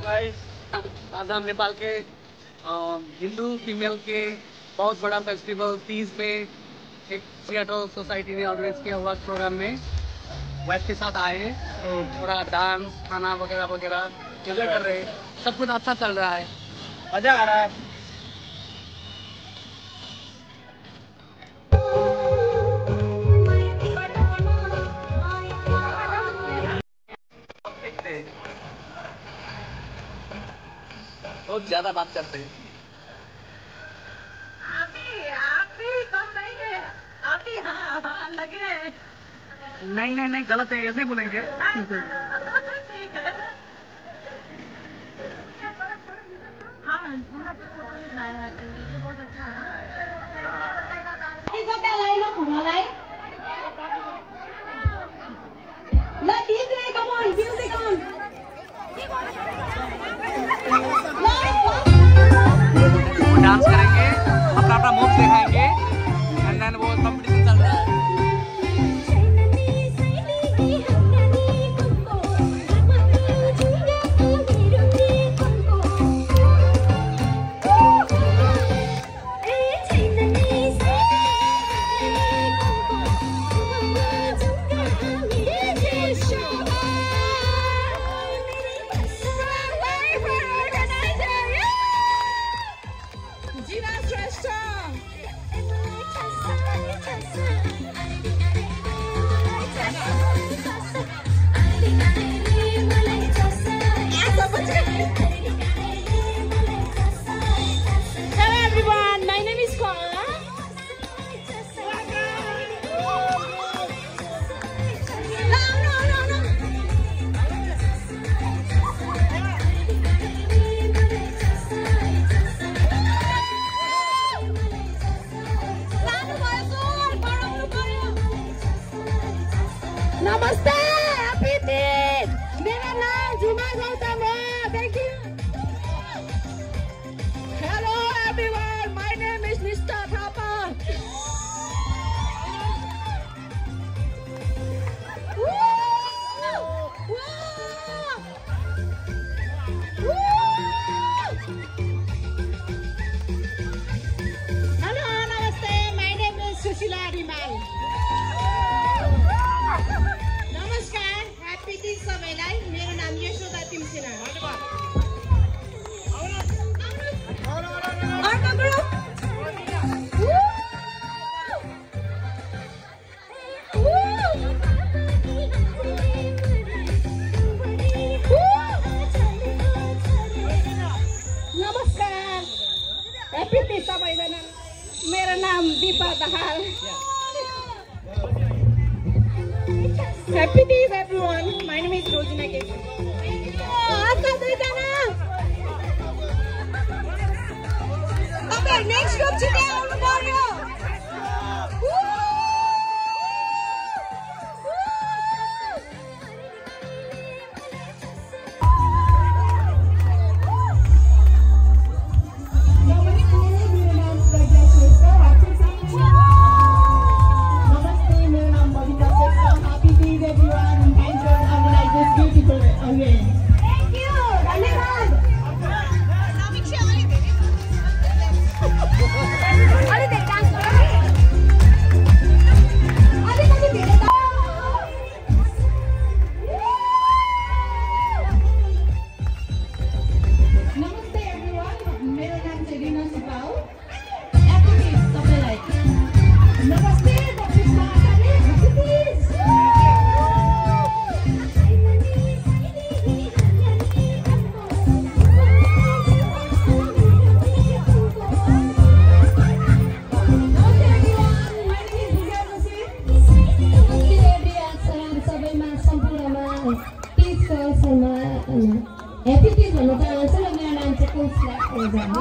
Guys, आज हम नेपाल के हिंदू फीमेल के बहुत बड़ा फेस्टिवल तीज में एक सियाटल सोसाइटी ने ऑर्गेनाइज किया हुआ प्रोग्राम में वाइफ के साथ आए हैं। थोड़ा डांस खाना वगैरह वगैरह एंजॉय कर रहे हैं। सब कुछ अच्छा चल रहा है, मजा आ रहा है। बहुत ज्यादा बात करते हैं। नहीं गलत है, ऐसे बोलेंगे। डांस करेंगे, अपना मूव दिखाएंगे एंड देन वो कंपटीशन चल रहा है। Namaste, happy Tees. मेरा नाम जुमा गौतम है. Thank you. Hello everyone, my name is Mr. Thapa. Hello, namaste. My name is Sushila Rimal. नमस्कार, ह्यापी तीज सबैलाई. मेरो नाम यशोदा तिमसिना. अर्को ग्रुप. नमस्कार, ह्यापी तीज सबैजना. मेरो नाम Dipa Dahal. Happy Tees everyone. My name is Rojina Kesh. Okay, next group today on the video. Thank you. धन्यवाद. नमस्ते everyone. मेरो नाम चाहिँ रिना सुब्बाउ. Happy Tees सबैलाई. नमस्ते दक्षिणा आचार्य. Happy Tees. Happy Tees भन्नु चाहन्छु र मेरो नाम चाहिँ कुसला ओझा हो.